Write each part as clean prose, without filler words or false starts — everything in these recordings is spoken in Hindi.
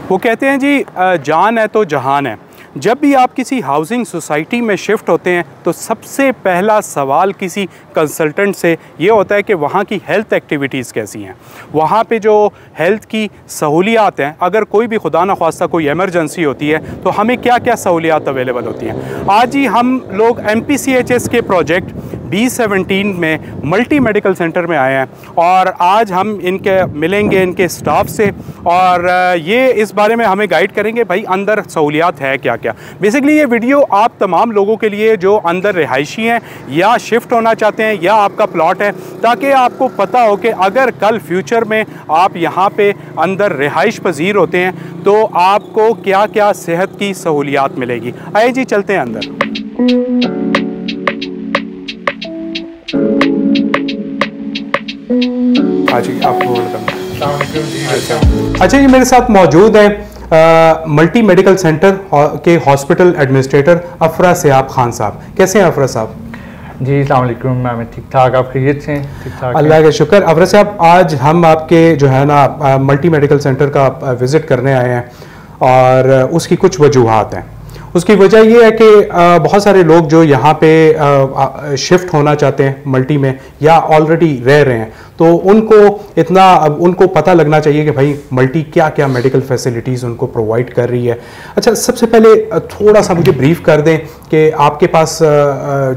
वो कहते हैं जी जान है तो जहान है। जब भी आप किसी हाउसिंग सोसाइटी में शिफ्ट होते हैं तो सबसे पहला सवाल किसी कंसल्टेंट से ये होता है कि वहाँ की हेल्थ एक्टिविटीज़ कैसी हैं, वहाँ पे जो हेल्थ की सहूलियात हैं, अगर कोई भी खुदा न ख्वास्ता कोई एमरजेंसी होती है तो हमें क्या क्या सहूलियात अवेलेबल होती हैं। आज ही हम लोग MPCHS के प्रोजेक्ट B17 में मल्टी मेडिकल सेंटर में आए हैं और आज हम इनके मिलेंगे इनके स्टाफ से और ये इस बारे में हमें गाइड करेंगे भाई अंदर सहूलियात है क्या क्या। बेसिकली ये वीडियो आप तमाम लोगों के लिए जो अंदर रिहायशी हैं या शिफ्ट होना चाहते हैं या आपका प्लॉट है, ताकि आपको पता हो कि अगर कल फ्यूचर में आप यहाँ पे अंदर रिहाइश पजीर होते हैं तो आपको क्या क्या सेहत की सहूलियात मिलेगी। आइए जी चलते हैं अंदर। अच्छा जी, मेरे साथ मौजूद हैं मल्टी मेडिकल सेंटर के हॉस्पिटल एडमिनिस्ट्रेटर अफरा सियाब खान साहब। कैसे हैं अफरा साहब? जी अस्सलाम वालेकुम, मैं ठीक ठाक, आप खैरियत से? ठीक ठाक, अल्लाह का शुक्र। अफरा साहब, आज हम आपके जो है ना मल्टी मेडिकल सेंटर का विज़िट करने आए हैं और उसकी कुछ वजूहात हैं। उसकी वजह ये है कि बहुत सारे लोग जो यहाँ पे शिफ्ट होना चाहते हैं मल्टी में या ऑलरेडी रह रहे हैं, तो उनको पता लगना चाहिए कि भाई मल्टी क्या क्या मेडिकल फैसिलिटीज़ उनको प्रोवाइड कर रही है। अच्छा, सबसे पहले थोड़ा सा मुझे ब्रीफ कर दें कि आपके पास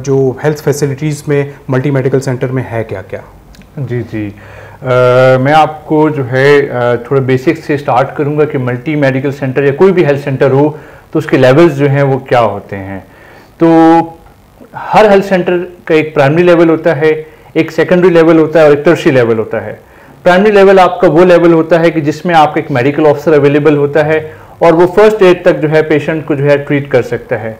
जो हेल्थ फैसिलिटीज़ में मल्टी मेडिकल सेंटर में है क्या क्या? जी जी, मैं आपको जो है थोड़ा बेसिक से स्टार्ट करूँगा कि मल्टी मेडिकल सेंटर या कोई भी हेल्थ सेंटर हो तो उसके लेवल्स जो हैं वो क्या होते हैं। तो हर हेल्थ सेंटर का एक प्राइमरी लेवल होता है, एक सेकेंडरी लेवल होता है और एक टर्शियरी लेवल होता है। प्राइमरी लेवल आपका वो लेवल होता है कि जिसमें आपका एक मेडिकल ऑफिसर अवेलेबल होता है और वो फर्स्ट एड तक जो है पेशेंट को जो है ट्रीट कर सकता है।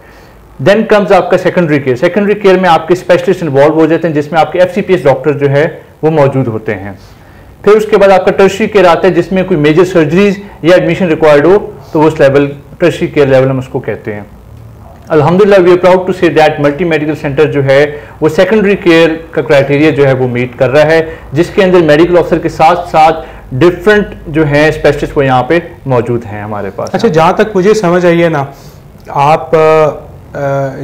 देन कम्स आपका सेकेंडरी केयर। सेकेंडरी केयर में आपके स्पेशलिस्ट इन्वॉल्व हो जाते हैं जिसमें आपके FCPS डॉक्टर जो है वो मौजूद होते हैं। फिर उसके बाद आपका टर्शियरी केयर आता है जिसमें कोई मेजर सर्जरीज या एडमिशन रिक्वायर्ड हो तो वो उस लेवल टर्शियरी केयर लेवल हम उसको कहते हैं। अल्हम्दुलिल्लाह we are proud to say that multi medical centre जो है वो सेकेंडरी केयर का क्राइटेरिया जो है वो मीट कर रहा है, जिसके अंदर मेडिकल ऑफिसर के साथ साथ डिफरेंट जो है स्पेशलिस्ट वो यहाँ पे मौजूद हैं हमारे पास। अच्छा, जहाँ तक मुझे समझ आई है ना, आप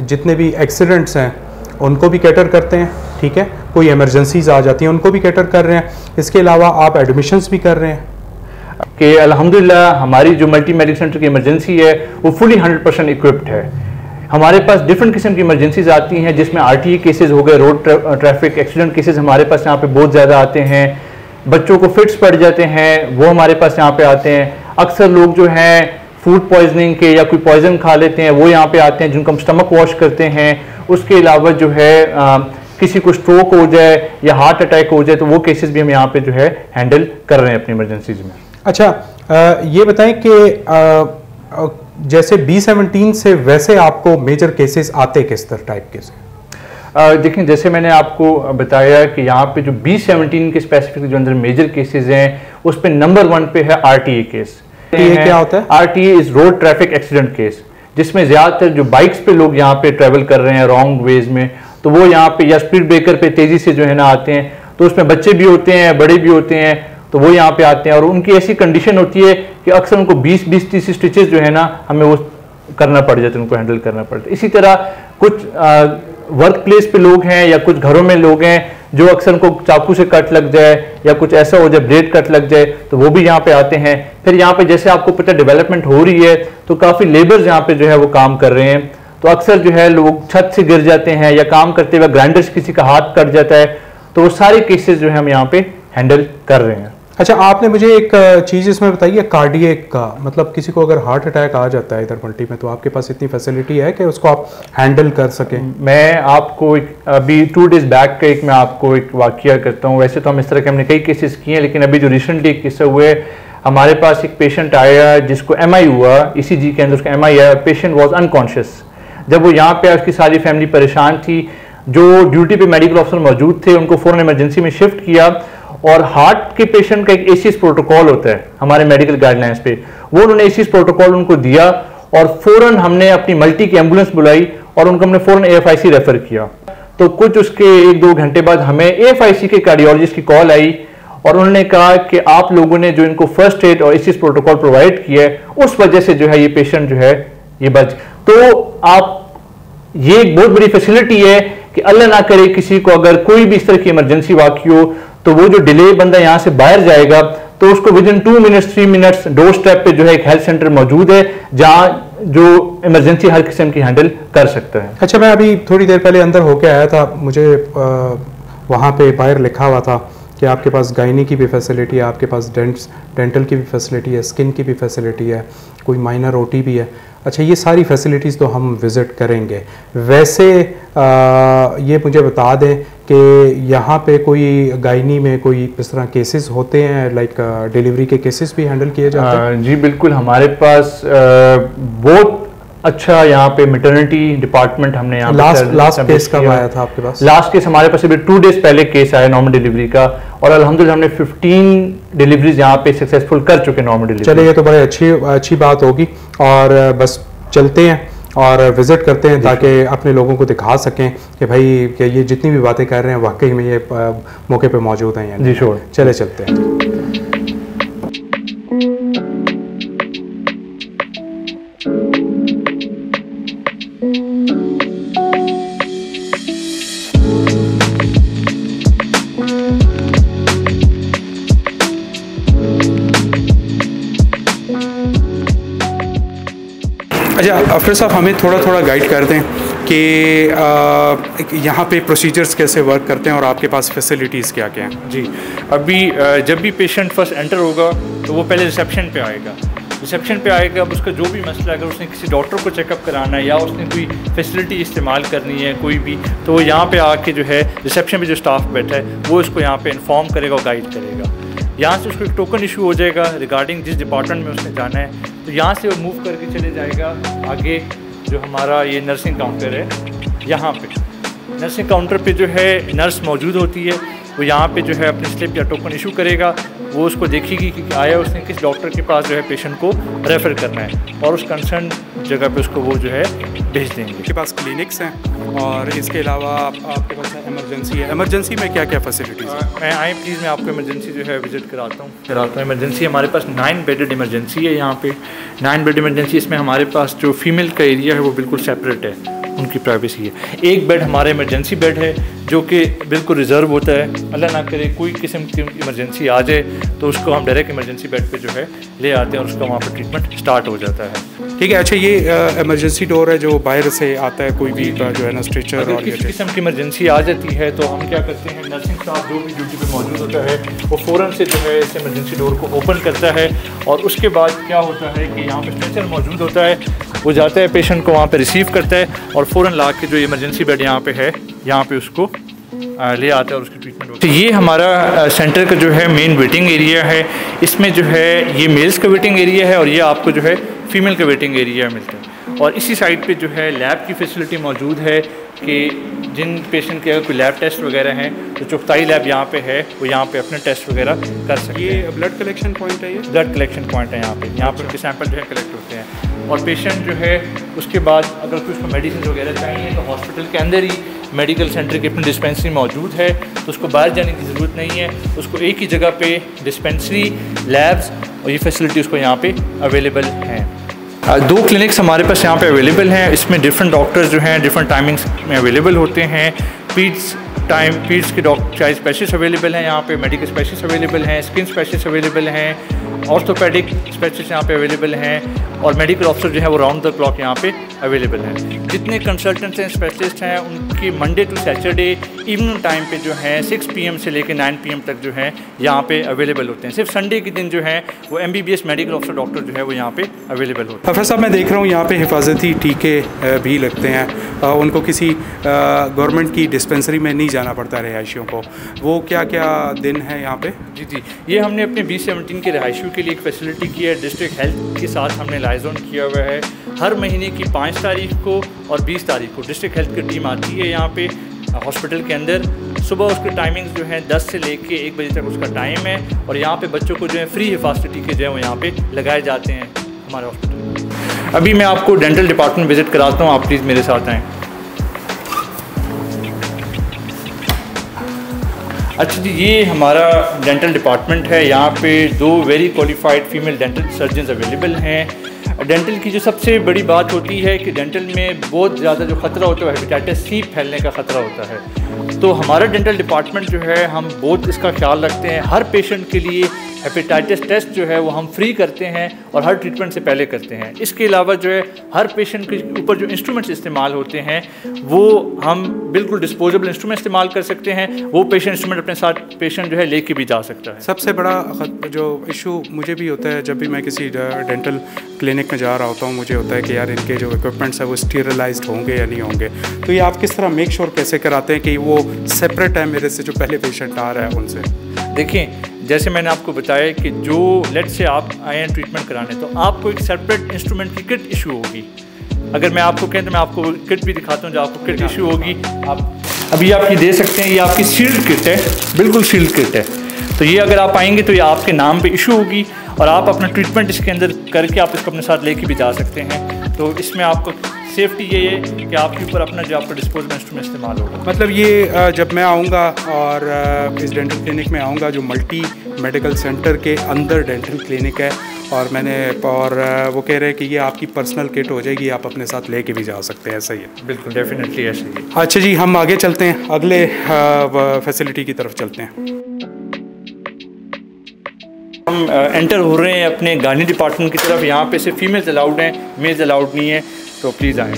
जितने भी एक्सीडेंट्स हैं उनको भी कैटर करते हैं, ठीक है, कोई इमरजेंसीज आ जाती हैं उनको भी कैटर कर रहे हैं, इसके अलावा आप एडमिशन्स भी कर रहे हैं कि अल्हम्दुलिल्लाह हमारी जो मल्टी मेडिकल सेंटर की इमरजेंसी है वो फुली 100% इक्विप्ड है। हमारे पास डिफरेंट किस्म की इमरजेंसीज आती हैं जिसमें RTA केसेस हो गए, रोड ट्रैफिक एक्सीडेंट केसेस हमारे पास यहाँ पे बहुत ज़्यादा आते हैं। बच्चों को फिट्स पड़ जाते हैं वो हमारे पास यहाँ पे आते हैं। अक्सर लोग जो हैं फूड पॉइजनिंग के या कोई पॉइजन खा लेते हैं वो यहाँ पे आते हैं जिनको हम स्टमक वॉश करते हैं। उसके अलावा जो है किसी को स्ट्रोक हो जाए या हार्ट अटैक हो जाए तो वो केसेस भी हम यहाँ पे जो है हैंडल कर रहे हैं अपनी इमरजेंसीज में। अच्छा, ये बताएं कि जैसे B17 से वैसे आपको मेजर केसेस आते किस तरह टाइप के से? देखिए, जैसे मैंने आपको बताया कि यहाँ पे जो B17 के स्पेसिफिक जो अंदर मेजर केसेस हैं उस पे नंबर 1 पे है RTA केस। क्या होता है? RTA is road traffic accident case, जिसमें ज्यादातर जो बाइक्स पे लोग यहाँ पे ट्रेवल कर रहे हैं रॉन्ग वेज में, तो वो यहाँ पे या स्पीड ब्रेकर पे तेजी से जो है ना आते हैं, तो उसमें बच्चे भी होते हैं बड़े भी होते हैं, तो वो यहाँ पे आते हैं और उनकी ऐसी कंडीशन होती है कि अक्सर उनको 20-30 स्टिचेस जो है ना हमें वो करना पड़ जाता है, उनको हैंडल करना पड़ता है। इसी तरह कुछ वर्क प्लेस पे लोग हैं या कुछ घरों में लोग हैं जो अक्सर उनको चाकू से कट लग जाए या कुछ ऐसा हो जाए, ब्लेड कट लग जाए, तो वो भी यहाँ पे आते हैं। फिर यहाँ पे जैसे आपको पता डेवलपमेंट हो रही है तो काफ़ी लेबर्स यहाँ पे जो है वो काम कर रहे हैं, तो अक्सर जो है लोग छत से गिर जाते हैं या काम करते हुए ग्राइंडर से किसी का हाथ कट जाता है, तो वो सारे केसेस जो है हम यहाँ पे हैंडल कर रहे हैं। अच्छा, आपने मुझे एक चीज़ इसमें बताई है कार्डियक का, मतलब किसी को अगर हार्ट अटैक आ जाता है इधर मल्टी में तो आपके पास इतनी फैसिलिटी है कि उसको आप हैंडल कर सकें? मैं आपको अभी 2 डेज बैक का मैं आपको एक वाकया करता हूँ। वैसे तो हम इस तरह के हमने कई केसेस किए हैं, लेकिन अभी जो रिसेंटली एक किस्सा हुए, हमारे पास एक पेशेंट आया जिसको MI हुआ, ECG के अंदर उसका MI आया, पेशेंट वॉज अनकॉन्शियस। जब वो यहाँ पे उसकी सारी फैमिली परेशान थी, जो ड्यूटी पे मेडिकल ऑफिसर मौजूद थे उनको फ़ौरन इमरजेंसी में शिफ्ट किया और हार्ट के पेशेंट का एक ACS प्रोटोकॉल होता है हमारे मेडिकल गाइडलाइंस पे, वो उन्होंने ACS प्रोटोकॉल उनको दिया और फ़ौरन हमने अपनी मल्टी की एम्बुलेंस बुलाई और उनको हमने फ़ौरन AFIC रेफर किया। तो कुछ उसके 1-2 घंटे बाद हमें AFIC के कार्डियोलॉजिस्ट की कॉल आई और उन्होंने कहा कि आप लोगों ने जो इनको फर्स्ट एड और इस प्रोटोकॉल प्रोवाइड किया है उस वजह से जो है ये पेशेंट जो है ये बच। तो आप ये एक बहुत बड़ी फैसिलिटी है कि अल्लाह ना करे किसी को अगर कोई भी इस तरह की इमरजेंसी वाकई हो तो वो जो डिले बंदा यहाँ से बाहर जाएगा तो उसको with in 2 minutes 3 minutes door step पे जो है एक हेल्थ सेंटर मौजूद है जहाँ जो इमरजेंसी हर किस्म की हैंडल कर सकता है। अच्छा, मैं अभी थोड़ी देर पहले अंदर होके आया था, मुझे वहाँ पे बाहर लिखा हुआ था कि आपके पास गायनी की भी फैसिलिटी है, आपके पास डेंटल की भी फैसिलिटी है, स्किन की भी फैसिलिटी है, कोई माइनर ओटी भी है। अच्छा, ये सारी फैसिलिटीज़ तो हम विज़िट करेंगे। वैसे ये मुझे बता दें कि यहाँ पे कोई गायनी में कोई इस तरह केसेस होते हैं, लाइक डिलीवरी के केसेस भी हैंडल किए जाते हैं? जी बिल्कुल, हमारे पास बहुत अच्छा यहाँ पे मैटरनिटी डिपार्टमेंट हमने यहाँ लास्ट केस कब आया था आपके पास? लास्ट केस हमारे पास अभी 2 डेज पहले केस आया नॉर्मल डिलीवरी का, और अल्हम्दुलिल्लाह हमने 15 डिलीवरीज यहाँ पे सक्सेसफुल कर चुके नॉर्मल डिलीवरी। चलिए, ये तो बड़े अच्छी बात होगी। और बस चलते हैं और विज़िट करते हैं ताकि अपने लोगों को दिखा सकें कि भाई कि ये जितनी भी बातें कर रहे हैं वाकई में ये मौके पे मौजूद हैं। जी श्योर, चले चलते हैं। अच्छा अफसर साहब, हमें थोड़ा गाइड कर दें कि यहाँ पे प्रोसीजर्स कैसे वर्क करते हैं और आपके पास फैसिलिटीज़ क्या क्या हैं? जी, अभी जब भी पेशेंट फर्स्ट एंटर होगा तो वो पहले रिसेप्शन पे आएगा। रिसेप्शन पे आएगा, अब उसका जो भी मसला है, अगर उसने किसी डॉक्टर को चेकअप कराना है या उसने कोई फैसिलिटी इस्तेमाल करनी है कोई भी, तो वो यहाँ पे आके जो है रिसेप्शन पे जो स्टाफ बैठा है वो इसको यहाँ पे इन्फॉर्म करेगा और गाइड करेगा। यहाँ से उसको एक टोकन इशू हो जाएगा रिगार्डिंग जिस डिपार्टमेंट में उसने जाना है, तो यहाँ से वो मूव करके चले जाएगा आगे जो हमारा ये नर्सिंग काउंटर है। यहाँ पे नर्सिंग काउंटर पे जो है नर्स मौजूद होती है, वो यहाँ पे जो है अपनी स्लिप या टोकन इशू करेगा, वो उसको देखेगी कि आया उसने किस डॉक्टर के पास जो है पेशेंट को रेफ़र करना है और उस कंसर्न जगह पे उसको वो जो है भेज देंगे। आपके पास क्लिनिक्स हैं और इसके अलावा आपके पास इमरजेंसी है। इमरजेंसी में क्या क्या फैसिलिटीज़ हैं? मैं आए प्लीज़ मैं आपको इमरजेंसी जो है विज़िट कराता हूँ। इमरजेंसी हमारे पास 9 बेडेड इमरजेंसी है। यहाँ पे 9 बेड इमरजेंसी, इसमें हमारे पास जो फीमेल का एरिया है वो बिल्कुल सेपरेट है, उनकी प्राइवेसी है। एक बेड हमारा इमरजेंसी बेड है जो कि बिल्कुल रिज़र्व होता है, अल्लाह ना करे कोई किस्म की इमरजेंसी आ जाए तो उसको हम डायरेक्ट इमरजेंसी बेड पे जो है ले आते हैं और उसका वहाँ पर ट्रीटमेंट स्टार्ट हो जाता है। ठीक है। अच्छा, ये इमरजेंसी डोर है जो बाहर से आता है कोई भी जो है ना स्ट्रेचर और किसी किस्म की इमरजेंसी आ जाती है तो हम क्या करते हैं, नर्सिंग स्टाफ जो भी ड्यूटी पे मौजूद होता है वो फ़ौरन से जो है इस इमरजेंसी डोर को ओपन करता है और उसके बाद क्या होता है कि यहाँ पे स्ट्रेचर मौजूद होता है, वो जाता है पेशेंट को वहाँ पे रिसीव करता है और फ़ौरन ला के जो इमरजेंसी बेड यहाँ पे है यहाँ पे उसको ले आता है और उसकी ट्रीटमेंट होती है। तो ये हमारा सेंटर का जो है मेन वेटिंग एरिया है। इसमें जो है ये मेल्स का वेटिंग एरिया है और ये आपको जो है फीमेल का वेटिंग एरिया मिलता है। और इसी साइड पे जो है लैब की फैसिलिटी मौजूद है कि जिन पेशेंट के अगर कोई लैब टेस्ट वगैरह हैं तो चुगताई लैब यहाँ पे है, वो यहाँ पे अपने टेस्ट वगैरह कर सकते हैं। ये ब्लड कलेक्शन पॉइंट है, ये ब्लड कलेक्शन पॉइंट है यहाँ पर उनके सैंपल जो है कलेक्ट होते हैं और पेशेंट जो है उसके बाद अगर कुछ उसको मेडिसिन वगैरह चाहिए तो हॉस्पिटल के अंदर ही मेडिकल सेंटर की अपनी डिस्पेंसरी मौजूद है, तो उसको बाहर जाने की ज़रूरत नहीं है। उसको एक ही जगह पे डिस्पेंसरी, लैब्स और ये फैसिलिटी उसको यहाँ पे अवेलेबल हैं। 2 क्लिनिक्स हमारे पास यहाँ पे अवेलेबल हैं। इसमें डिफरेंट डॉक्टर्स जो हैं डिफरेंट टाइमिंग्स में अवेलेबल होते हैं। पीड्स के डॉक्टर स्पेशलिस्ट अवेलेबल हैं यहाँ पे, मेडिकल स्पेशलिस्ट अवेलेबल हैं, स्किन स्पेशलिस्ट अवेलेबल हैं, ऑर्थोपेडिक स्पेशलिस्ट यहाँ पे अवेलेबल हैं और मेडिकल ऑफिसर जो है वो राउंड द क्लॉक यहाँ पे अवेलेबल हैं। जितने कंसल्टेंट्स हैं, स्पेशलिस्ट हैं, उनकी Monday to Saturday evening time पे जो है 6 PM से लेकर 9 PM तक जो है यहाँ पे अवेलेबल होते हैं। सिर्फ संडे के दिन जो है वो MBBS मेडिकल ऑफिसर डॉक्टर जो है वो यहाँ पे अवेलेबल होते हैं। अफसर साहब, मैं देख रहा हूँ यहाँ पे हिफाजती टीके भी लगते हैं, उनको किसी गवर्नमेंट की डिस्पेंसरी में नहीं जाना पड़ता रिहायशियों को, वो क्या क्या दिन है यहाँ पे? जी, ये हमने अपने B17 के रिहायशियों के लिए एक फैसिलिटी की है, डिस्ट्रिक्ट हेल्थ के साथ हमने लाइजोन किया हुआ है। हर महीने की 5 तारीख को और 20 तारीख को डिस्ट्रिक्ट हेल्थ की टीम आती है यहाँ पे हॉस्पिटल के अंदर। सुबह उसके टाइमिंग्स जो है 10 से लेके 1 बजे तक उसका टाइम है और यहाँ पे बच्चों को जो है फ्री हिफाजती टीके जो है वो यहाँ पे लगाए जाते हैं हमारे हॉस्पिटल में। अभी मैं आपको डेंटल डिपार्टमेंट विज़िट कराता हूँ, आप प्लीज़ मेरे साथ आएँ। अच्छा जी, ये हमारा डेंटल डिपार्टमेंट है। यहाँ पे 2 very qualified female dental surgeons available हैं। डेंटल की जो सबसे बड़ी बात होती है कि डेंटल में बहुत ज़्यादा जो ख़तरा होता है हेपेटाइटिस सी फैलने का ख़तरा होता है। तो हमारा डेंटल डिपार्टमेंट जो है हम बहुत इसका ख्याल रखते हैं। हर पेशेंट के लिए हेपेटाइटिस टेस्ट जो है वो हम फ्री करते हैं और हर ट्रीटमेंट से पहले करते हैं। इसके अलावा जो है हर पेशेंट के ऊपर जो इंस्ट्रूमेंट्स इस्तेमाल होते हैं वो हम बिल्कुल डिस्पोजेबल इंस्ट्रूमेंट इस्तेमाल कर सकते हैं। वो पेशेंट इंस्ट्रूमेंट अपने साथ पेशेंट जो है लेके भी जा सकता है। सबसे बड़ा जो इशू मुझे भी होता है जब भी मैं किसी डेंटल क्लिनिक में जा रहा होता हूँ, मुझे होता है कि यार इनके जो इक्विपमेंट्स है वो स्टीरिलाइज्ड होंगे या नहीं होंगे। तो ये आप किस तरह मेक श्योर कैसे कराते हैं कि वो सेपरेट है मेरे से जो पहले पेशेंट आ रहा है उनसे? देखिए, जैसे मैंने आपको बताया कि जो लेट से आप आए हैं ट्रीटमेंट कराने, तो आपको एक सेपरेट इंस्ट्रूमेंट की किट इशू होगी। अगर मैं आपको कहूँ तो मैं आपको किट भी दिखाता हूँ जो आपको किट इशू होगी। आप अभी आप ये दे सकते हैं, ये आपकी सील्ड किट है, बिल्कुल सील्ड किट है। तो ये अगर आप आएंगे तो ये आपके नाम पे इशू होगी और आप अपना ट्रीटमेंट इसके अंदर करके आप इसको अपने साथ लेके भी जा सकते हैं। तो इसमें आपको सेफ्टी ये है कि आपके ऊपर अपना जो आपका डिस्पोजेबल इंस्ट्रूमेंट इस्तेमाल होगा। मतलब ये जब मैं आऊँगा और इस डेंटल क्लिनिक में आऊँगा, जो मल्टी मेडिकल सेंटर के अंदर डेंटल क्लिनिक है, और वो कह रहे हैं कि ये आपकी पर्सनल किट हो जाएगी, आप अपने साथ लेके भी जा सकते हैं। ऐसा ही है? बिल्कुल, डेफिनेटली ऐसे ही। अच्छा जी, हम आगे चलते हैं, अगले फैसिलिटी की तरफ चलते हैं। हम एंटर हो रहे हैं अपने गायनी डिपार्टमेंट की तरफ। यहाँ पे सिर्फ फीमेल्स अलाउड हैं, मेल्स अलाउड नहीं है, तो प्लीज़ आएँ।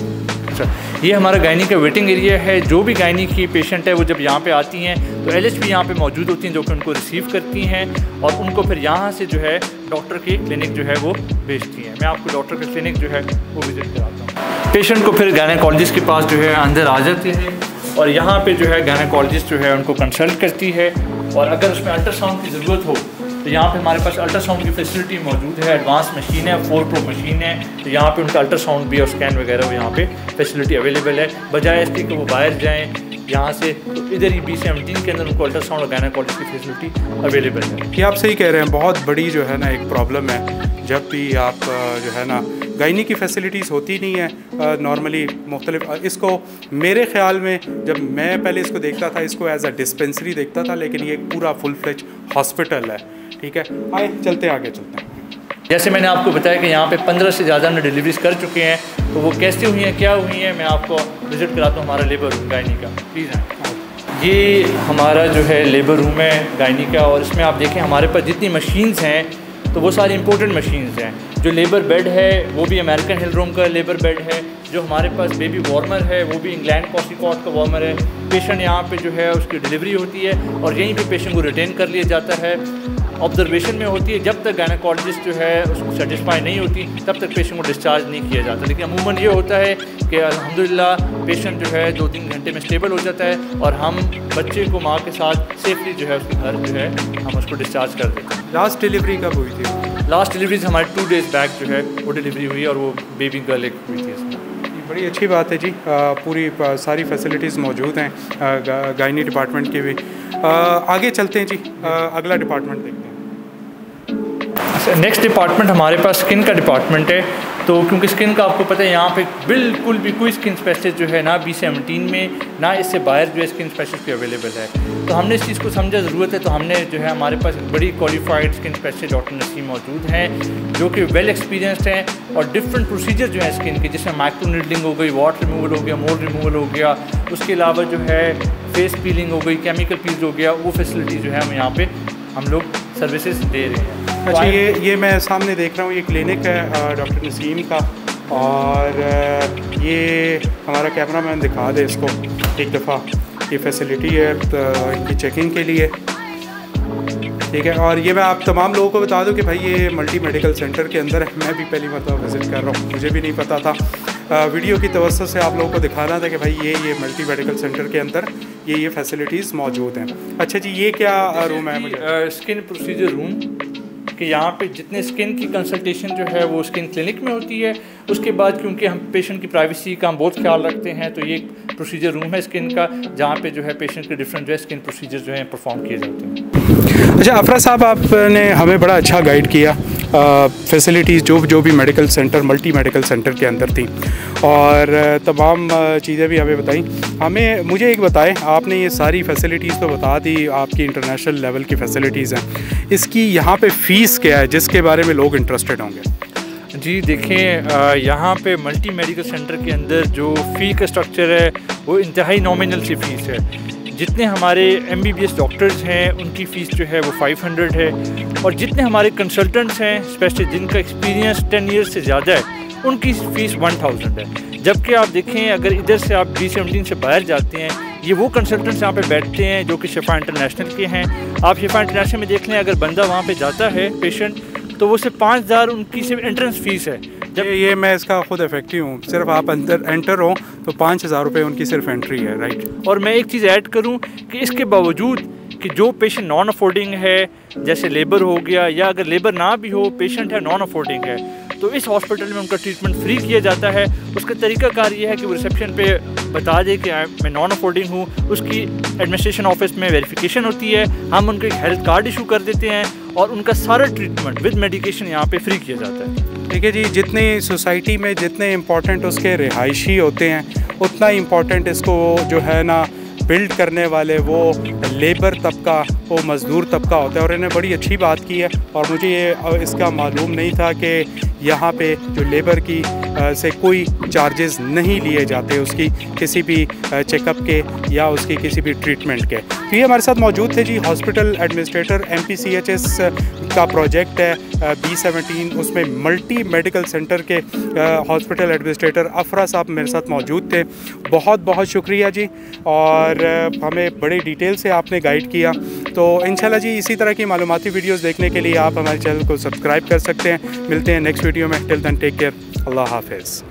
अच्छा, ये हमारा गायनी का वेटिंग एरिया है। जो भी गायनी की पेशेंट है वो जब यहाँ पे आती हैं तो LHP यहाँ पे मौजूद होती हैं जो कि उनको रिसीव करती हैं और उनको फिर यहाँ से जो है डॉक्टर की क्लिनिक जो है वो भेजती हैं। मैं आपको डॉक्टर का क्लिनिक जो है वो विजिट कराता हूँ। पेशेंट को फिर गायनेकोलॉजिस्ट के पास जो है अंदर आ जाते हैं और यहाँ पे जो है गायनेकोलॉजिस्ट जो है उनको कंसल्ट करती है और अगर उसमें अल्ट्रासाउंड की ज़रूरत हो तो यहाँ पे हमारे पास अल्ट्रासाउंड की फैसिलिटी मौजूद है। एडवांस मशीन है, 4 Pro मशीन है, तो यहाँ पे उनका अल्ट्रासाउंड भी और स्कैन वगैरह वो यहाँ पे फैसिलिटी अवेलेबल है। बजाय इसके कि वो बाहर जाएँ यहाँ से, तो इधर ही B17 के अंदर उनको अल्ट्रासाउंड और गायनेकोलॉजिस्ट की फैसिलिटी अवेलेबल है। ये आप सही कह रहे हैं, बहुत बड़ी जो है ना एक प्रॉब्लम है। जब भी आप जो है ना गायनी की फैसिलिटीज़ होती नहीं है नॉर्मली मुख्तलिफ। इसको मेरे ख़्याल में जब मैं पहले इसको देखता था, इसको एज अ डिस्पेंसरी देखता था, लेकिन ये पूरा फुल फ्लेज हॉस्पिटल है। ठीक है, आए चलते हैं, आगे चलते हैं। जैसे मैंने आपको बताया कि यहाँ पे 15 से ज़्यादा हमने डिलीवरीज कर चुके हैं, तो वो कैसे हुई हैं, क्या हुई हैं, मैं आपको विज़िट कराता हूँ हमारा लेबर रूम गायनी का। प्लीज़ आए। ये हमारा जो है लेबर रूम है गायनी का और इसमें आप देखें हमारे पास जितनी मशीन्स हैं तो वो सारी इंपोर्टेड मशीन्स हैं। जो लेबर बेड है वो भी अमेरिकन हिल रूम का लेबर बेड है। जो हमारे पास बेबी वार्मर है वो भी इंग्लैंड कॉस्टिकॉट का वार्मर है। पेशेंट यहाँ पे जो है उसकी डिलीवरी होती है और यहीं पे पेशेंट को रिटेन कर लिया जाता है। ऑब्जर्वेशन में होती है, जब तक गायनेकोलॉजिस्ट जो है उसको सेटिस्फाई नहीं होती तब तक पेशेंट को डिस्चार्ज नहीं किया जाता। लेकिन अमूमन ये होता है कि अल्हम्दुलिल्लाह पेशेंट जो है 2-3 घंटे में स्टेबल हो जाता है और हम बच्चे को माँ के साथ सेफली जो है उसके घर जो है हम उसको डिस्चार्ज कर देते हैं। लास्ट डिलीवरी कब हुई थी? लास्ट डिलीवरी हमारे 2 डेज़ बैक जो है वो डिलीवरी हुई और वो बेबी गर्ल एक हुई थी इसमें। बड़ी अच्छी बात है जी, पूरी सारी फैसिलिटीज़ मौजूद हैं गायनी डिपार्टमेंट की भी। आगे चलते हैं जी, अगला डिपार्टमेंट देखते हैं। नेक्स्ट डिपार्टमेंट हमारे पास स्किन का डिपार्टमेंट है। तो क्योंकि स्किन का आपको पता है यहाँ पे बिल्कुल भी कोई स्किन स्पेशलिस्ट जो है ना B17 में ना इससे बाहर जो है स्किन स्पेशलिस्ट भी अवेलेबल है। तो हमने इस चीज़ को समझा ज़रूरत है, तो हमने जो है हमारे पास बड़ी qualified skin specialist doctor Naseem मौजूद हैं जो कि वेल एक्सपीरियंसड हैं और डिफरेंट प्रोसीजर जो है स्किन के, जिसमें माइक्रो नीडलिंग हो गई, वाटर रिमूवल हो गया, मोल्ड रिमूवल हो गया, उसके अलावा जो है फेस पीलिंग हो गई, केमिकल पील हो गया, वो फैसिलिटी जो है हम यहाँ पे हम लोग सर्विसेज दे रहे हैं। अच्छा, ये मैं सामने देख रहा हूँ, ये क्लिनिक है डॉक्टर नसीम का और ये हमारा कैमरामैन दिखा दे इसको एक दफ़ा। ये फैसिलिटी है तो इनकी चेकिंग के लिए, ठीक है। और ये मैं आप तमाम लोगों को बता दूं कि भाई ये मल्टी मेडिकल सेंटर के अंदर है। मैं भी पहली मरतबा विज़िट कर रहा हूँ, मुझे भी नहीं पता था। वीडियो की तवज्जो से आप लोगों को दिखाना था कि भाई ये मल्टी मेडिकल सेंटर के अंदर ये फैसिलिटीज़ मौजूद हैं। अच्छा जी, ये क्या रूम है? मुझे स्किन प्रोसीजर रूम कि यहाँ पे जितने स्किन की कंसल्टेशन जो है वो स्किन क्लिनिक में होती है। उसके बाद क्योंकि हम पेशेंट की प्राइवेसी का हम बहुत ख्याल रखते हैं, तो ये प्रोसीजर रूम है स्किन का जहाँ पे जो है पेशेंट के डिफरेंट जो है स्किन प्रोसीजर जो है परफॉर्म किए जाते हैं। अच्छा अफरा साहब, आपने हमें बड़ा अच्छा गाइड किया। फैसिलिटीज़ जो भी medical centre, multi medical centre के अंदर थी, और तमाम चीज़ें भी हमें बताई। मुझे एक बताएं, आपने ये सारी फैसिलिटीज़ तो बता दी, आपकी इंटरनेशनल लेवल की फ़ैसिलिटीज़ हैं, इसकी यहाँ पे फ़ीस क्या है जिसके बारे में लोग इंटरेस्टेड होंगे? जी देखें, यहाँ पे मल्टी मेडिकल सेंटर के अंदर जो फ़ी का स्ट्रक्चर है वो इंतहाई नॉमिनल सी फ़ीस है। जितने हमारे MBBS डॉक्टर्स हैं उनकी फ़ीस जो है वो 500 है, और जितने हमारे कंसल्टेंट्स हैं स्पेशली जिनका एक्सपीरियंस 10 ईयर्स से ज़्यादा है उनकी फ़ीस 1000 है। जबकि आप देखें, अगर इधर से आप G17 से बाहर जाते हैं, ये वो कंसल्टेंट्स यहाँ पे बैठते हैं जो कि शिफा इंटरनेशनल के हैं। आप शिफा इंटरनेशनल में देख लें, अगर बंदा वहाँ पे जाता है पेशेंट, तो वो सिर्फ 5000 उनकी सिर्फ एंट्रेंस फ़ीस है। जब ये मैं इसका खुद इफेक्टिव हूँ, सिर्फ आप अंदर एंटर हो तो 5000 रुपये उनकी सिर्फ एंट्री है, राइट। और मैं एक चीज़ ऐड करूँ कि इसके बावजूद कि जो पेशेंट नॉन अफोर्डिंग है, जैसे लेबर हो गया, या अगर लेबर ना भी हो, पेशेंट है नॉन अफोर्डिंग है, तो इस हॉस्पिटल में उनका ट्रीटमेंट फ्री किया जाता है। उसका तरीकाकार ये है कि वो रिसेप्शन पे बता दे कि मैं नॉन अफोर्डिंग हूँ, उसकी एडमिनिस्ट्रेशन ऑफिस में वेरिफिकेशन होती है, हम उनको एक हेल्थ कार्ड इशू कर देते हैं और उनका सारा ट्रीटमेंट विद मेडिकेशन यहाँ पे फ्री किया जाता है। ठीक है जी, जितनी सोसाइटी में जितने इम्पोर्टेंट उसके रिहायशी होते हैं, उतना इम्पोर्टेंट इसको जो है ना बिल्ड करने वाले वो लेबर तबका, वो मज़दूर तबका होता है। और इन्हें बड़ी अच्छी बात की है, और मुझे ये इसका मालूम नहीं था कि यहाँ पे जो लेबर की से कोई चार्जेस नहीं लिए जाते उसकी किसी भी चेकअप के या उसकी किसी भी ट्रीटमेंट के। तो ये हमारे साथ मौजूद थे जी हॉस्पिटल एडमिनिस्ट्रेटर, MPCHS का प्रोजेक्ट है B17, उसमें मल्टी मेडिकल सेंटर के हॉस्पिटल एडमिनिस्ट्रेटर अफरा साहब मेरे साथ मौजूद थे। बहुत बहुत शुक्रिया जी, और हमें बड़े डिटेल से आपने गाइड किया। तो इंशाल्लाह जी इसी तरह की मालूमाती वीडियोस देखने के लिए आप हमारे चैनल को सब्सक्राइब कर सकते हैं। मिलते हैं नेक्स्ट वीडियो में। टिल देन टेक केयर, अल्लाह हाफिज़।